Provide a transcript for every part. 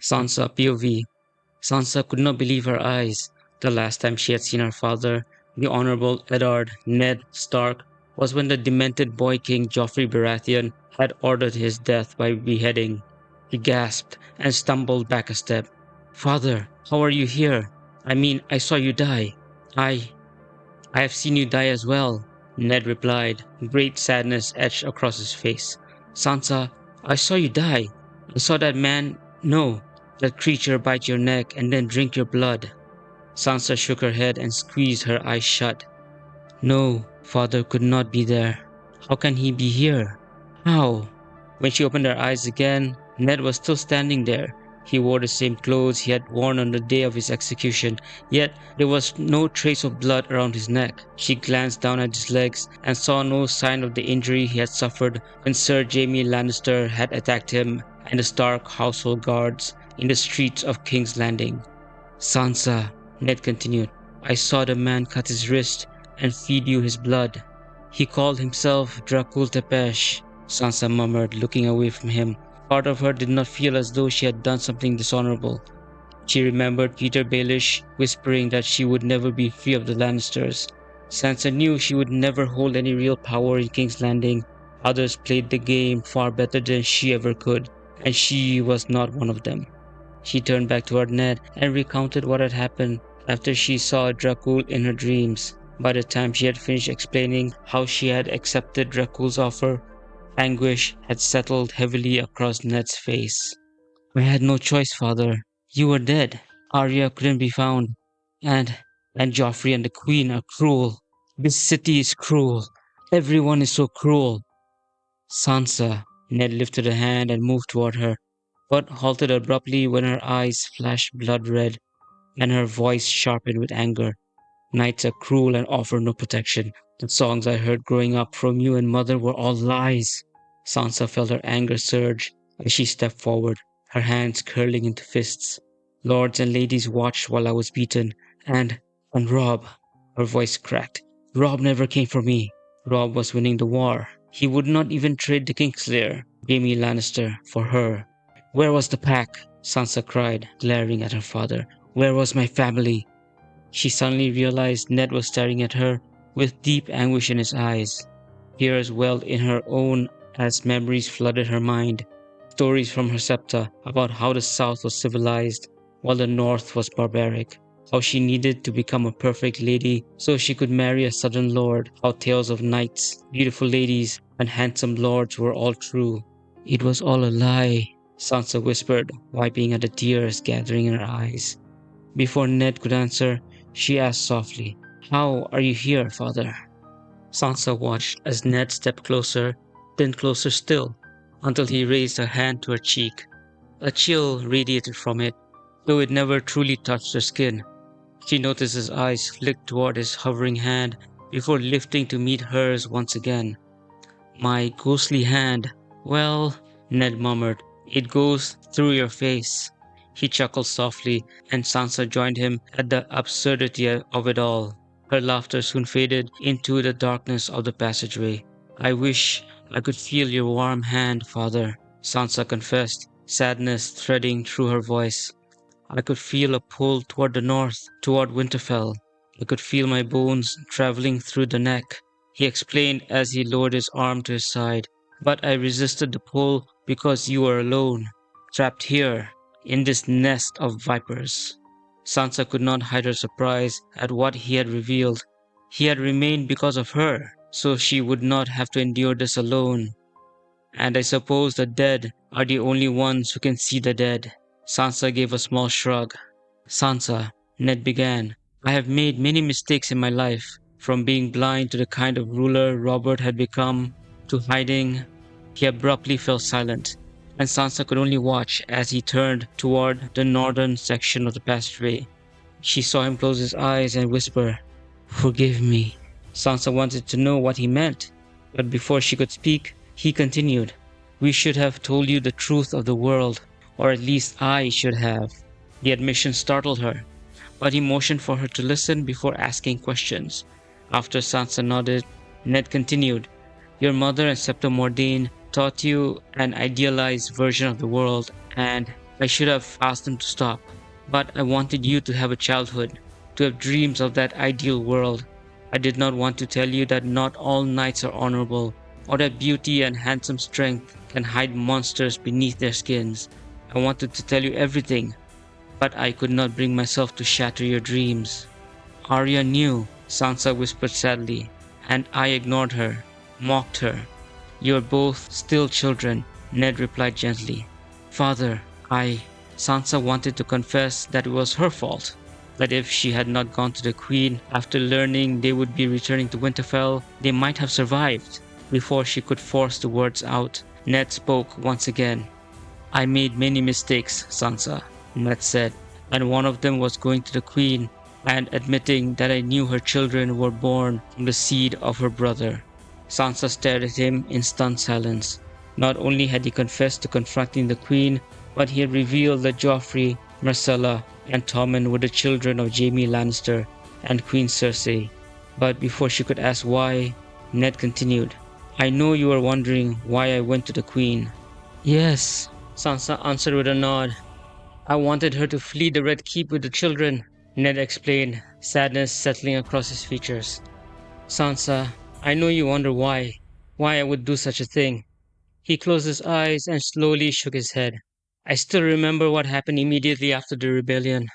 Sansa POV. Sansa could not believe her eyes. The last time she had seen her father, the Honorable Eddard Ned Stark, was when the demented boy king Joffrey Baratheon had ordered his death by beheading. He gasped and stumbled back a step. "Father, how are you here? I mean, I saw you die." I I have seen you die as well," Ned replied. Great sadness etched across his face. "Sansa, I saw you die. I saw that man, no, that creature bite your neck and then drink your blood." Sansa shook her head and squeezed her eyes shut. "No, father could not be there. How can he be here? How?" When she opened her eyes again, Ned was still standing there. He wore the same clothes he had worn on the day of his execution, yet there was no trace of blood around his neck. She glanced down at his legs and saw no sign of the injury he had suffered when Sir Jaime Lannister had attacked him and the Stark household guards in the streets of King's Landing. "Sansa," Ned continued, "I saw the man cut his wrist and feed you his blood. He called himself Dracul Tepesh," Sansa murmured, looking away from him. Part of her did not feel as though she had done something dishonorable. She remembered Peter Baelish whispering that she would never be free of the Lannisters. Sansa knew she would never hold any real power in King's Landing. Others played the game far better than she ever could, and she was not one of them. She turned back toward Ned and recounted what had happened after she saw Dracul in her dreams. By the time she had finished explaining how she had accepted Dracul's offer, anguish had settled heavily across Ned's face. "I had no choice, father. You were dead. Arya couldn't be found. And and Joffrey and the Queen are cruel. This city is cruel. Everyone is so cruel." "Sansa." Ned lifted a hand and moved toward her, but halted abruptly when her eyes flashed blood red and her voice sharpened with anger. "Knights are cruel and offer no protection. The songs I heard growing up from you and mother were all lies." Sansa felt her anger surge as she stepped forward, her hands curling into fists. "Lords and ladies watched while I was beaten, and Robb," her voice cracked. "Robb never came for me. Robb was winning the war. He would not even trade the Kingslayer, Jaime Lannister, for her." "Where was the pack?" Sansa cried, glaring at her father. "Where was my family?" She suddenly realized Ned was staring at her with deep anguish in his eyes. Tears welled in her own as memories flooded her mind. Stories from her septa about how the South was civilized while the North was barbaric. How she needed to become a perfect lady so she could marry a southern lord. How tales of knights, beautiful ladies, and handsome lords were all true. "It was all a lie," Sansa whispered, wiping at the tears gathering in her eyes. Before Ned could answer, she asked softly, "How are you here, father?" Sansa watched as Ned stepped closer, then closer still, until he raised a hand to her cheek. A chill radiated from it, though it never truly touched her skin. She noticed his eyes flick toward his hovering hand before lifting to meet hers once again. "My ghostly hand. Well," Ned murmured, "it goes through your face." He chuckled softly, and Sansa joined him at the absurdity of it all. Her laughter soon faded into the darkness of the passageway. "I wish I could feel your warm hand, father," Sansa confessed, sadness threading through her voice. "I could feel a pull toward the north, toward Winterfell. I could feel my bones traveling through the neck," he explained as he lowered his arm to his side. "But I resisted the pull because you were alone, trapped here, in this nest of vipers." Sansa could not hide her surprise at what he had revealed. He had remained because of her, so she would not have to endure this alone. "And I suppose the dead are the only ones who can see the dead." Sansa gave a small shrug. "Sansa," Ned began, "I have made many mistakes in my life, from being blind to the kind of ruler Robert had become, to hiding." He abruptly fell silent, and Sansa could only watch as he turned toward the northern section of the passageway. She saw him close his eyes and whisper, "Forgive me." Sansa wanted to know what he meant, but before she could speak, he continued, "We should have told you the truth of the world, or at least I should have." The admission startled her, but he motioned for her to listen before asking questions. After Sansa nodded, Ned continued, "Your mother and Septa Mordane taught you an idealized version of the world, and I should have asked them to stop. But I wanted you to have a childhood, to have dreams of that ideal world. I did not want to tell you that not all knights are honorable, or that beauty and handsome strength can hide monsters beneath their skins. I wanted to tell you everything, but I could not bring myself to shatter your dreams. Arya knew, Sansa whispered sadly, and I ignored her, mocked her. You are both still children, Ned replied gently. Father, Sansa wanted to confess that it was her fault. That if she had not gone to the Queen after learning they would be returning to Winterfell, they might have survived. Before she could force the words out, Ned spoke once again. I made many mistakes, Sansa, Ned said, and one of them was going to the Queen and admitting that I knew her children were born from the seed of her brother. Sansa stared at him in stunned silence. Not only had he confessed to confronting the Queen, but he had revealed that Joffrey, Myrcella, and Tommen were the children of Jaime Lannister and Queen Cersei. But before she could ask why, Ned continued, I know you are wondering why I went to the Queen. Yes, Sansa answered with a nod. I wanted her to flee the Red Keep with the children, Ned explained, sadness settling across his features. Sansa, I know you wonder why I would do such a thing. He closed his eyes and slowly shook his head. I still remember what happened immediately after the rebellion.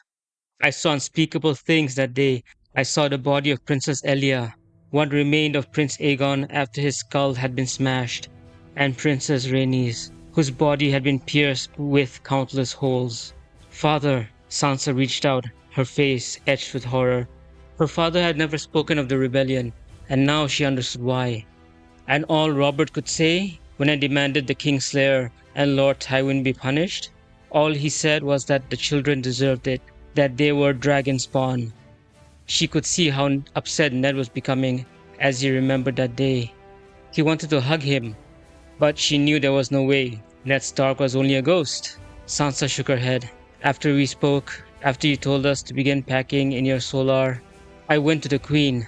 I saw unspeakable things that day. I saw the body of Princess Elia, what remained of Prince Aegon after his skull had been smashed, and Princess Rhaenys, whose body had been pierced with countless holes. Father, Sansa reached out, her face etched with horror. Her father had never spoken of the rebellion, and now she understood why. And all Robert could say, when I demanded the Kingslayer and Lord Tywin be punished, all he said was that the children deserved it, that they were dragon spawn. She could see how upset Ned was becoming as he remembered that day. He wanted to hug him, but she knew there was no way. Ned Stark was only a ghost. Sansa shook her head. After we spoke, after you told us to begin packing in your solar, I went to the Queen.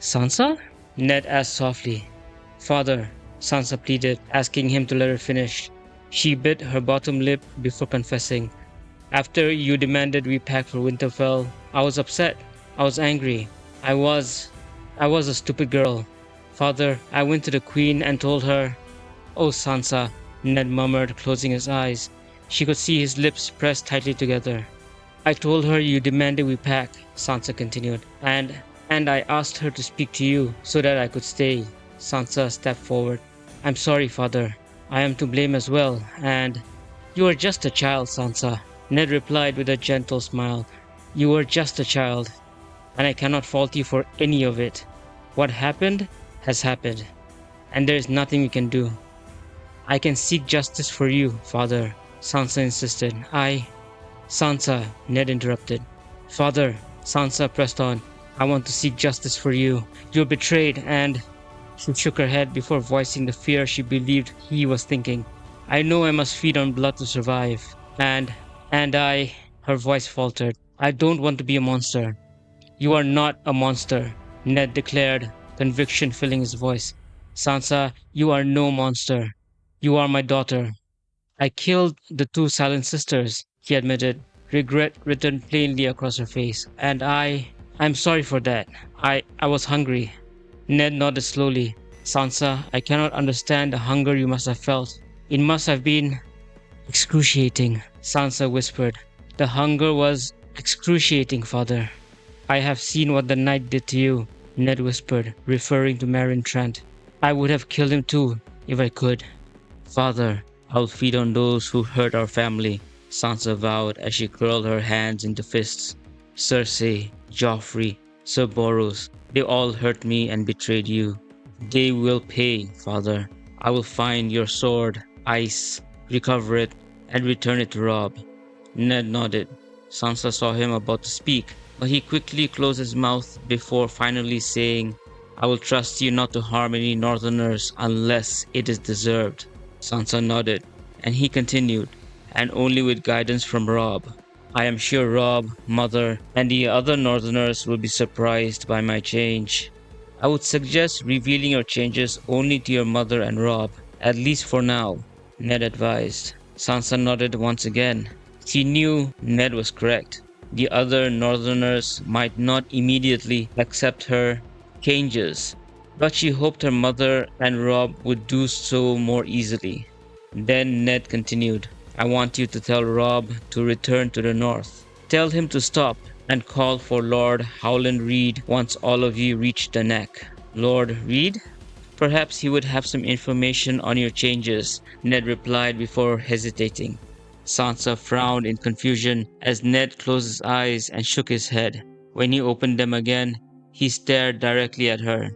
Sansa? Ned asked softly. Father, Sansa pleaded, asking him to let her finish. She bit her bottom lip before confessing. After you demanded we pack for Winterfell, I was upset. I was angry. I was a stupid girl. Father, I went to the Queen and told her. Oh, Sansa, Ned murmured, closing his eyes. She could see his lips pressed tightly together. I told her you demanded we pack, Sansa continued, and I asked her to speak to you so that I could stay. Sansa stepped forward. I'm sorry, Father. I am to blame as well, and... You are just a child, Sansa, Ned replied with a gentle smile. You were just a child, and I cannot fault you for any of it. What happened has happened, and there is nothing we can do. I can seek justice for you, Father, Sansa insisted. Sansa, Ned interrupted. Father, Sansa pressed on. I want to seek justice for you. You're betrayed and... She shook her head before voicing the fear she believed he was thinking. I know I must feed on blood to survive. And I... Her voice faltered. I don't want to be a monster. You are not a monster, Ned declared, conviction filling his voice. Sansa, you are no monster. You are my daughter. I killed the two silent sisters, he admitted, regret written plainly across her face. And I'm sorry for that. I was hungry. Ned nodded slowly. Sansa, I cannot understand the hunger you must have felt. It must have been excruciating, Sansa whispered. The hunger was excruciating, Father. I have seen what the night did to you, Ned whispered, referring to Meryn Trent. I would have killed him too, if I could. Father, I'll feed on those who hurt our family, Sansa vowed as she curled her hands into fists. Cersei, Joffrey, Sir Boros, they all hurt me and betrayed you. They will pay, Father. I will find your sword, Ice, recover it, and return it to Robb. Ned nodded. Sansa saw him about to speak, but he quickly closed his mouth before finally saying, I will trust you not to harm any Northerners unless it is deserved. Sansa nodded, and he continued, and only with guidance from Robb. I am sure Robb, Mother, and the other Northerners will be surprised by my change. I would suggest revealing your changes only to your mother and Robb, at least for now, Ned advised. Sansa nodded once again. She knew Ned was correct. The other Northerners might not immediately accept her changes, but she hoped her mother and Robb would do so more easily. Then Ned continued, I want you to tell Robb to return to the north. Tell him to stop and call for Lord Howland Reed once all of you reach the neck. Lord Reed? Perhaps he would have some information on your changes, Ned replied before hesitating. Sansa frowned in confusion as Ned closed his eyes and shook his head. When he opened them again, he stared directly at her.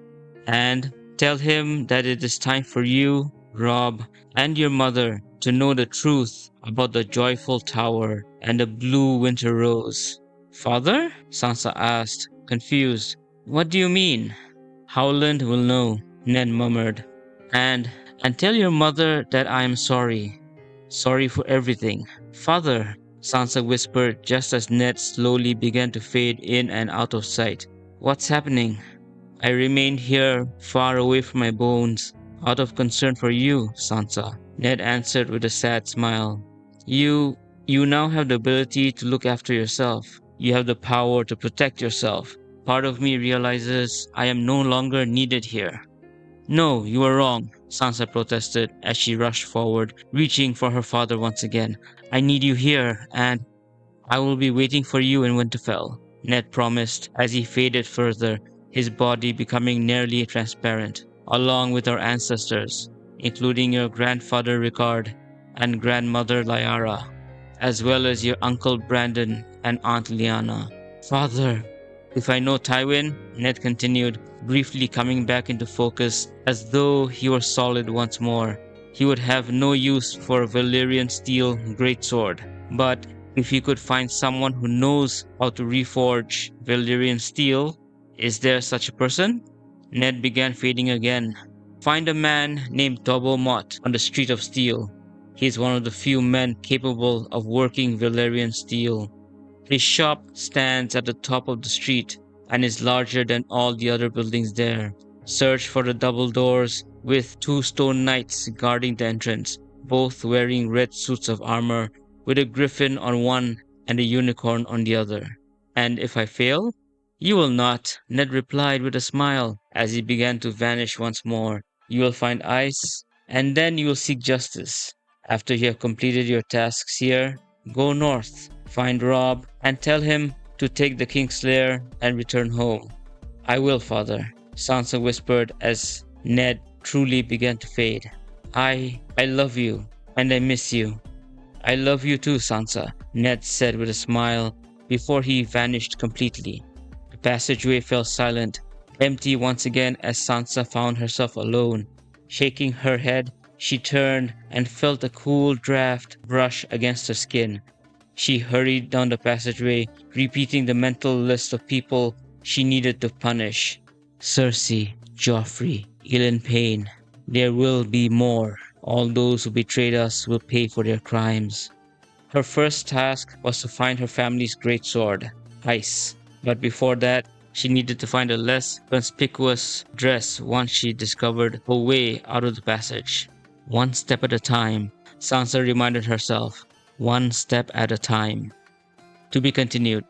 And tell him that it is time for you, Robb, and your mother to know the truth about the joyful tower and the blue winter rose. Father? Sansa asked, confused. What do you mean? Howland will know, Ned murmured. And and tell your mother that I am sorry. Sorry for everything. Father, Sansa whispered just as Ned slowly began to fade in and out of sight. What's happening? I remained here, far away from my bones, out of concern for you, Sansa. Ned answered with a sad smile. You, you now have the ability to look after yourself. You have the power to protect yourself. Part of me realizes I am no longer needed here. No, you are wrong, Sansa protested as she rushed forward, reaching for her father once again. I need you here, and I will be waiting for you in Winterfell, Ned promised as he faded further, his body becoming nearly transparent, along with our ancestors, including your grandfather Rickard and grandmother Lyara, as well as your uncle Brandon and Aunt Lyanna. Father, if I know Tywin, Ned continued, briefly coming back into focus as though he were solid once more, he would have no use for a Valyrian steel greatsword. But if he could find someone who knows how to reforge Valyrian steel, is there such a person? Ned began fading again. Find a man named Double Mott on the Street of Steel. He is one of the few men capable of working Valyrian steel. His shop stands at the top of the street and is larger than all the other buildings there. Search for the double doors with two stone knights guarding the entrance, both wearing red suits of armor with a griffin on one and a unicorn on the other. And if I fail? You will not, Ned replied with a smile as he began to vanish once more. You will find ice, and then you will seek justice. After you have completed your tasks here, go north, find Robb, and tell him to take the Kingslayer and return home. I will, father, Sansa whispered as Ned truly began to fade. I love you, and I miss you. I love you too, Sansa, Ned said with a smile before he vanished completely. The passageway fell silent, empty once again as Sansa found herself alone. Shaking her head, she turned and felt a cool draft brush against her skin. She hurried down the passageway, repeating the mental list of people she needed to punish. Cersei, Joffrey, Elyn Payne. There will be more. All those who betrayed us will pay for their crimes. Her first task was to find her family's great sword, Ice. But before that, she needed to find a less conspicuous dress once she discovered her way out of the passage. One step at a time, Sansa reminded herself. One step at a time. To be continued.